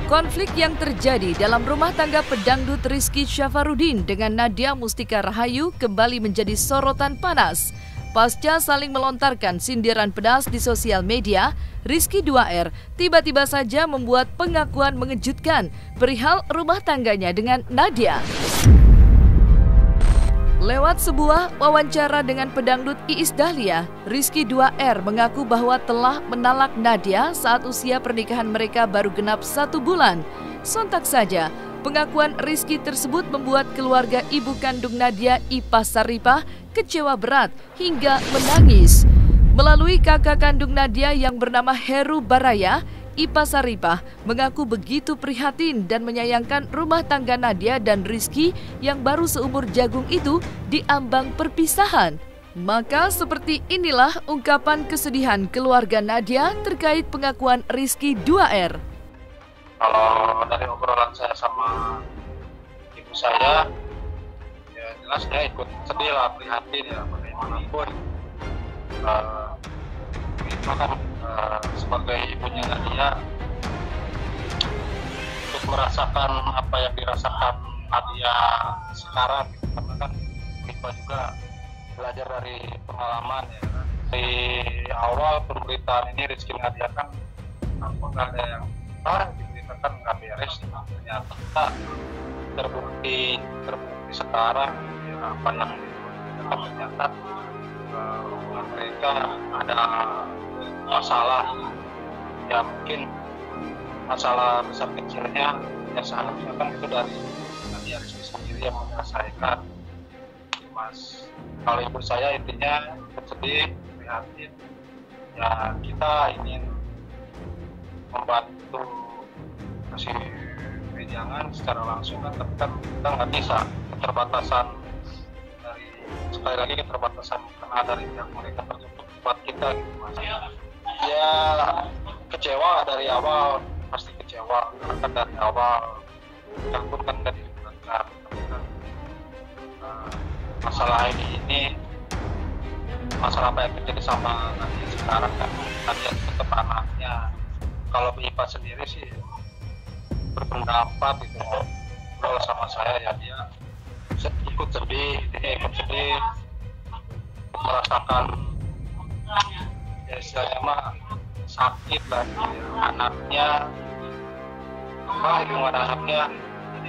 Konflik yang terjadi dalam rumah tangga pedangdut Rizky Syafarudin dengan Nadia Mustika Rahayu kembali menjadi sorotan panas. Pasca saling melontarkan sindiran pedas di sosial media, Rizky 2R tiba-tiba saja membuat pengakuan mengejutkan perihal rumah tangganya dengan Nadia. Lewat sebuah wawancara dengan pedangdut Iis Dahlia, Rizky 2R mengaku bahwa telah menalak Nadia saat usia pernikahan mereka baru genap 1 bulan. Sontak saja, pengakuan Rizky tersebut membuat keluarga ibu kandung Nadia, Ipa Saripah, kecewa berat hingga menangis. Melalui kakak kandung Nadia yang bernama Heru Baraya, Ipa Saripah mengaku begitu prihatin dan menyayangkan rumah tangga Nadia dan Rizky yang baru seumur jagung itu diambang perpisahan. Maka seperti inilah ungkapan kesedihan keluarga Nadia terkait pengakuan Rizky 2R. Kalau dari obrolan saya sama ibu saya, ya jelas saya ikut sedih lah, prihatin ya, bagaimanapun. Itu kan sebagai ibunya Nadia, untuk merasakan apa yang dirasakan Nadia sekarang, karena kan Ipa juga belajar dari pengalaman ya. Di awal pemberitaan ini Rizky Nadia kan apakah ada yang diberitakan nggak beres, ternyata terbukti sekarang ya, apa yang ternyata hubungan mereka ada masalah, ya mungkin masalah besar kecilnya ya seharusnya kan itu dari Nadia Rizky sendiri yang menyelesaikan. Mas, kalau ibu saya intinya sedih, prihatin, ya kita ingin membantu kasih wejangan secara langsung kan, tapi kan kita nggak bisa, keterbatasan dari, sekali lagi keterbatasan karena dari pihak mereka tertutup buat kita gitu Mas. Ya kecewa dari awal, pasti kecewa karena kan dari awal kita pun kan nggak dilibatkan. Masalah ini masalah apa yang terjadi sama Nadia sekarang kan, Nadia tetap anaknya. Kalau Ipa sendiri sih berpendapat gitu, ngobrol sama saya ya dia ikut sedih, merasakan ya istilahnya mah sakit lah gitu ya. Anaknya hubungan anaknya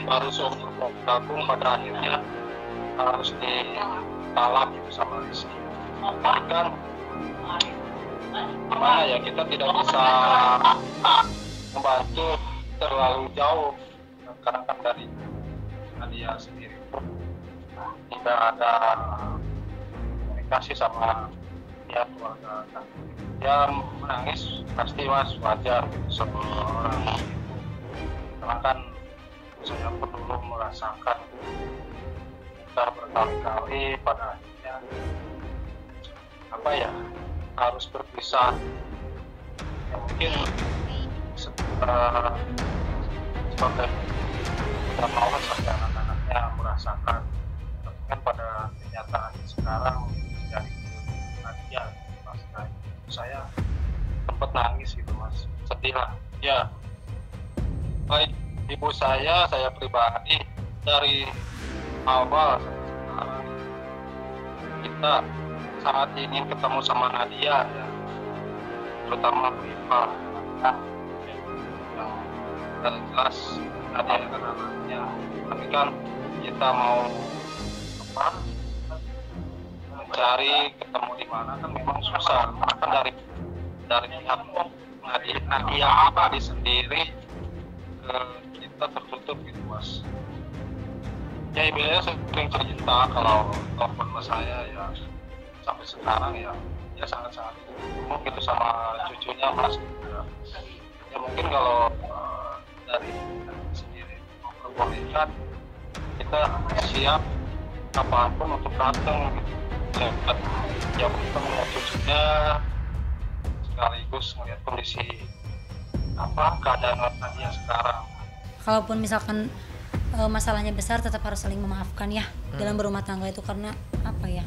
baru seumur jagung pada akhirnya harus ditalak gitu sama Rizky. Tapi kan gimana ya, kita tidak bisa membantu terlalu jauh karena kan dari Nadia sendiri tidak ada komunikasi sama pihak keluarga. Dia menangis pasti Mas, wajar gitu seorang ibu, karena kan saya pun dulu merasakan kita berkali-kali pada akhirnya apa ya, harus berpisah ya, mungkin sebagai tidak mau sampai anak-anaknya merasakan, tapi kan pada kenyataan sekarang terjadi Nadia Mas, saya sempat nangis gitu Mas, sedih lah ya. Baik ibu saya pribadi dari awal sampai sekarang kita sangat ingin ketemu sama Nadia ya, terutama Ipa kan yang jelas Nadia kan anaknya, tapi kan kita mau apa mencari ketemu di mana kan memang susah, karena kan dari pihak Nadia pribadi sendiri ke kita tertutup gitu Mas. Ya ibunya sering cerita kalau telepon sama saya ya sampai sekarang ya sangat-sangat mungkin gitu sama cucunya Mas gitu ya. Ya mungkin kalau dari sendiri memperbolehkan, kita siap apapun untuk datang gitu. Ya kita melihat cucunya sekaligus melihat kondisi keadaan Nadia sekarang. Kalaupun misalkan masalahnya besar, tetap harus saling memaafkan ya dalam berumah tangga itu, karena apa ya?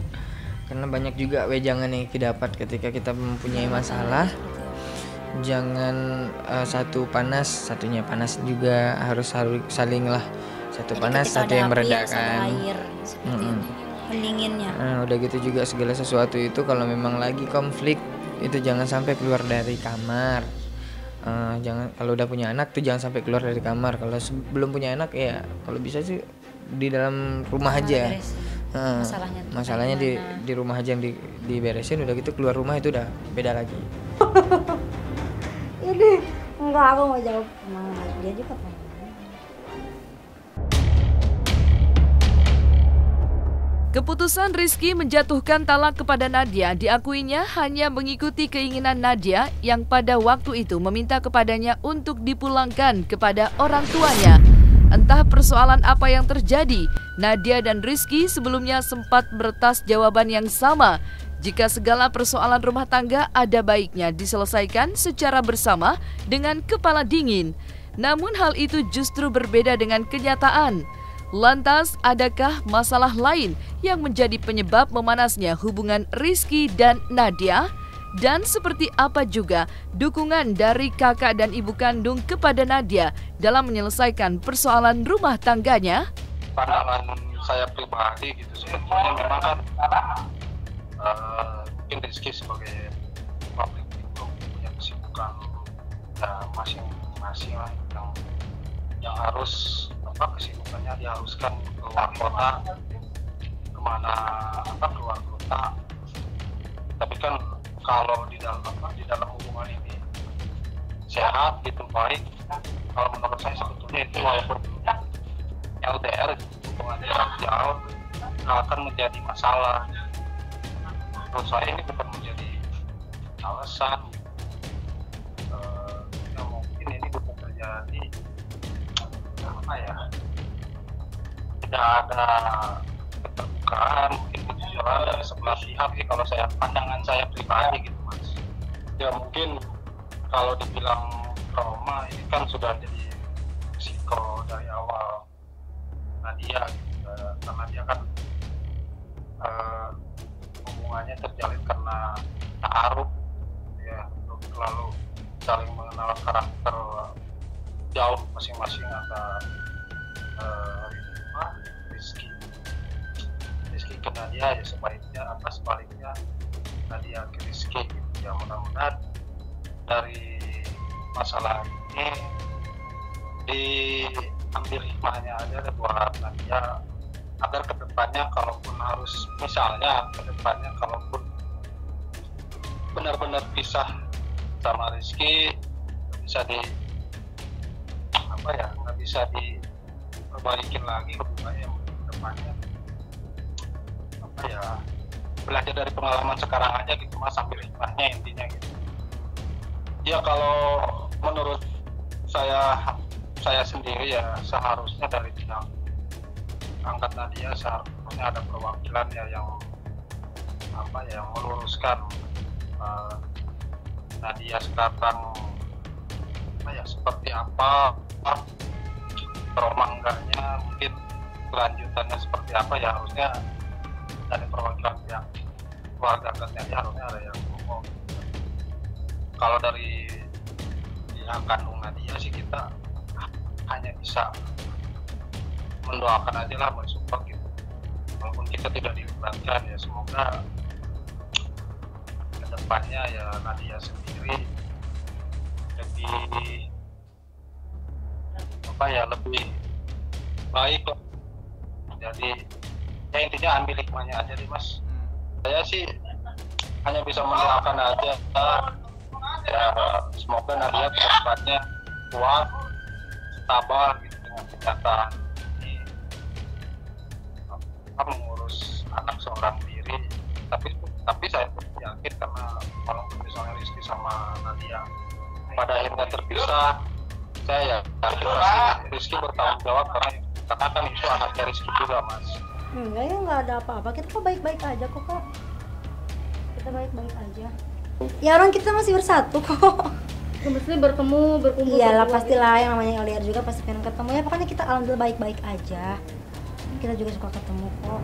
Karena banyak juga wejangan yang kita dapat ketika kita mempunyai masalah. jangan satu panas satunya panas juga, harus saling lah, satu Jadi panas ketika satu ada yang api, meredakan. harus ada air seperti itu, pendinginnya. Udah gitu juga segala sesuatu itu kalau memang lagi konflik itu jangan sampai keluar dari kamar. Jangan, kalau udah punya anak tuh jangan sampai keluar dari kamar. Kalau belum punya anak ya kalau bisa sih di dalam rumah aja. Masalahnya di rumah aja yang diberesin, udah gitu keluar rumah itu udah beda lagi. Ini enggak, aku mau jawab dia juga pengen. Keputusan Rizky menjatuhkan talak kepada Nadia diakuinya hanya mengikuti keinginan Nadia yang pada waktu itu meminta kepadanya untuk dipulangkan kepada orang tuanya. Entah persoalan apa yang terjadi, Nadia dan Rizky sebelumnya sempat beretas jawaban yang sama. Jika segala persoalan rumah tangga ada baiknya diselesaikan secara bersama dengan kepala dingin. Namun hal itu justru berbeda dengan kenyataan. Lantas, adakah masalah lain yang menjadi penyebab memanasnya hubungan Rizky dan Nadia? Dan seperti apa juga dukungan dari kakak dan ibu kandung kepada Nadia dalam menyelesaikan persoalan rumah tangganya? Pandangan saya pribadi gitu, sebetulnya memang kan mungkin Rizky sebagai public figure punya kesibukan ya masing-masing lah yang harus kesibukannya diharuskan keluar kota, keluar kota. Tapi kan kalau di dalam hubungan ini sehat gitu, baik, kalau menurut saya sebetulnya itu walaupun LDR hubungan jarak jauh nggak akan menjadi masalah. Menurut saya ini bukan menjadi alasan. Mungkin ini bukan terjadi tidak ada keterbukaan, mungkin kejujuran dari sebelah pihak sih, kalau pandangan saya pribadi gitu mas. Ya mungkin kalau dibilang trauma ini kan sudah jadi risiko dari awal Nadia gitu, karena dia kan hubungannya terjalin karena ta'aruf ya, lalu saling mengenal karakter jauh masing-masing antara Rizky ke Nadia, ya sebaliknya Nadia ke Rizky gitu. Ya mudah-mudahan dari masalah ini diambil hikmahnya aja buat Nadia, agar kedepannya kalaupun benar-benar pisah sama Rizky nggak bisa diperbaikin lagi hubungannya kedepannya. Belajar dari pengalaman sekarang aja gitu mas, ambil hikmahnya intinya gitu. Ya kalau menurut saya sendiri ya seharusnya dari pihak angkat Nadia seharusnya ada perwakilan ya yang meluruskan Nadia sekarang seperti apa, trauma enggaknya, mungkin kelanjutannya seperti apa, ya harusnya dari perwakilan pihak keluarga Nadia harusnya ada yang ngomong. Kalau dari pihak kandung Nadia sih kita hanya bisa mendoakan aja lah, mensupport gitu. Walaupun kita tidak dilibatkan ya, semoga kedepannya ya Nadia sendiri lebih baik lah. Jadi ya intinya ambil hikmahnya aja deh mas. Saya sih hanya bisa mendoakan aja ya, semoga Nadia kedepannya kuat, sabar gitu dengan kenyataan ini mengurus anak seorang diri. Tapi saya yakin karena walaupun misalnya Rizky sama Nadia pada akhirnya terpisah, saya yakin pasti Rizky bertanggung jawab karena kan itu anaknya Rizky juga mas. Enggak ya, nggak ada apa-apa, kita kok baik-baik aja kok. Kita baik-baik aja ya, orang kita masih bersatu kok. Mesti berkumpul. Iyalah pastilah, yang namanya LDR juga pasti pengen ketemu ya, pokoknya kita alhamdulillah baik-baik aja. Kita juga suka ketemu kok.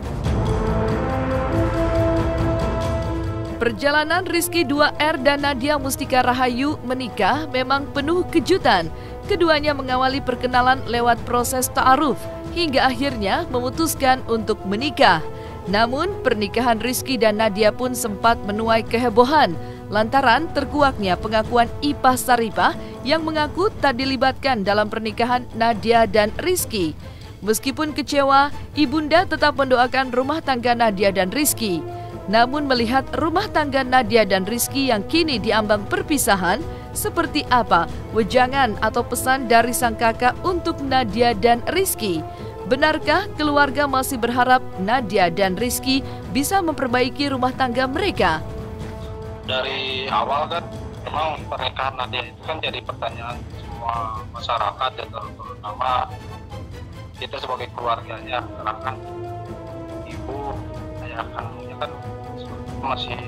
Perjalanan Rizky 2R dan Nadia Mustika Rahayu menikah memang penuh kejutan. Keduanya mengawali perkenalan lewat proses ta'aruf hingga akhirnya memutuskan untuk menikah. Namun pernikahan Rizky dan Nadia pun sempat menuai kehebohan lantaran terkuaknya pengakuan Ipah Saripah yang mengaku tak dilibatkan dalam pernikahan Nadia dan Rizky. Meskipun kecewa, ibunda tetap mendoakan rumah tangga Nadia dan Rizky. Namun melihat rumah tangga Nadia dan Rizky yang kini diambang perpisahan, seperti apa wejangan atau pesan dari sang kakak untuk Nadia dan Rizky? Benarkah keluarga masih berharap Nadia dan Rizky bisa memperbaiki rumah tangga mereka? Dari awal kan memang pernikahan Nadia itu kan jadi pertanyaan semua masyarakat ya, terutama kita sebagai keluarganya, karena kan ibu, ayah kandungnya kan masih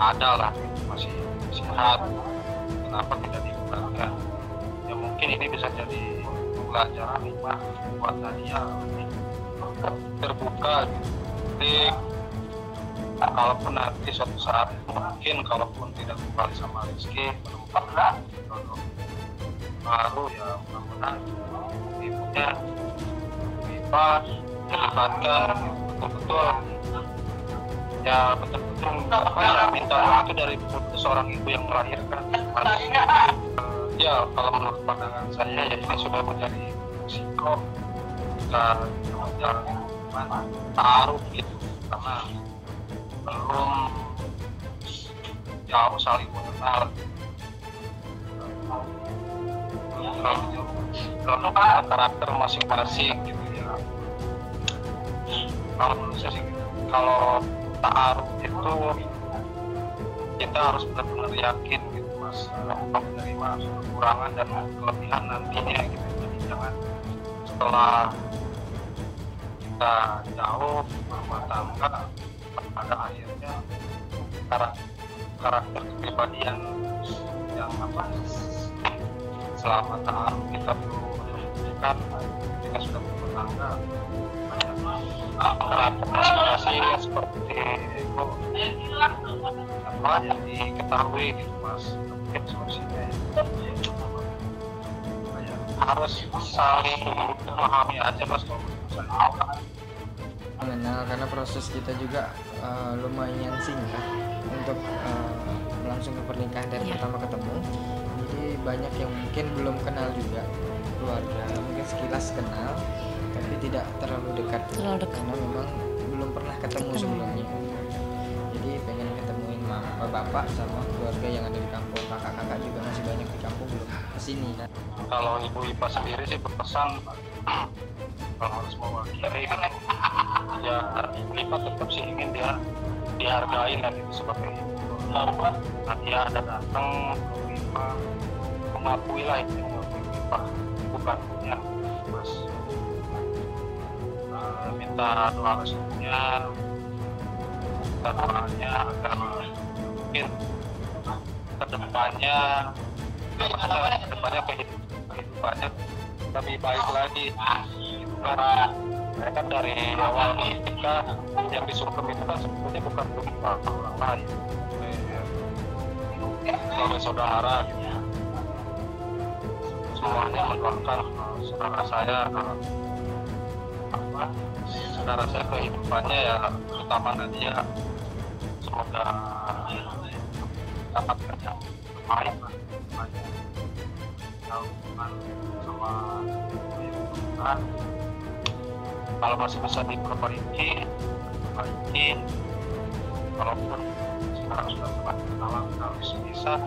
ada lah, masih sehat, kenapa tidak dilibatkan? Ya mungkin ini bisa jadi pelajaran hikmah buat Nadia terbuka gitu. Jadi kalaupun nanti suatu saat mungkin kalaupun tidak kembali sama Rizky menemukan jodoh baru, ya mudah-mudahan ibunya bisa dilibatkan betul-betul, ya betul-betul minta doa itu dari seorang ibu yang melahirkan. Ya kalau menurut pandangan saya ya ini sudah menjadi risiko dan taruh gitu, karena belum jauh saling mengenal, belum karakter masing-masing gitu ya. Kalau menurut saya sih kalau taruh itu kita harus benar-benar yakin gitu Mas, menerima kekurangan dan kelebihan nantinya gitu. Jadi jangan setelah kita jauh berumah tangga pada akhirnya karakter kepribadian yang selama taruh kita belum menunjukkan ketika sudah berumah tangga karakter masing-masing seperti itu yang diketahui gitu Mas. Mungkin solusinya harus saling memahami aja Mas. Mengenal, karena proses kita juga lumayan singkat untuk langsung ke pernikahan dari pertama ketemu. Jadi banyak yang mungkin belum kenal juga keluarga, mungkin sekilas kenal tapi tidak terlalu dekat. Karena memang belum pernah ketemu sebelumnya. Jadi pengen ketemuin mama, bapak sama keluarga yang ada di kampung, kakak-kakak juga masih banyak di kampung belum kesini kan. Kalau Ibu Ipah sendiri sih berpesan kalau harus mewakili gitu, ya Ibu Ipah tetap sih ingin dia dihargai lah gitu sebagai ibu. Dia ada datang Ibu Ipah mengakui lah itu, mengakui Ipah bukan punya Mas. Minta doa restunya, minta doanya agar mungkin kedepannya kehidupannya lebih baik lagi. Karena mereka dari awal kita yang disuruh itu kan sebetulnya bukan untuk orang lain, sebagai saudara gitu. Semuanya mendoakan saudara saya kehidupannya ya, terutama Nadia, semoga dapat kerja baik sama Tuhan. Kalau masih bisa diperbaiki, walaupun sekarang sudah semakin dalam harus bisa,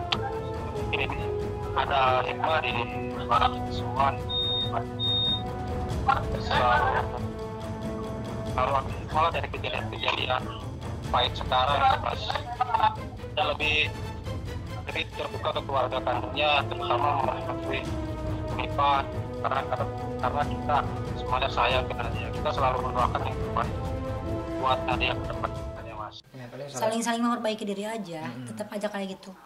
mungkin ini ada hikmah di balik itu semua. Kalau malah dari kejadian pahit sekarang Mas, ada lebih terbuka ke keluarga kandungnya, terutama mengakui Ipah, karena kita semuanya sayang ke Nadia, kita selalu mendoakan yang terbaik buat Nadia ke depan, Mas. Saling memperbaiki diri aja, tetap aja kayak gitu.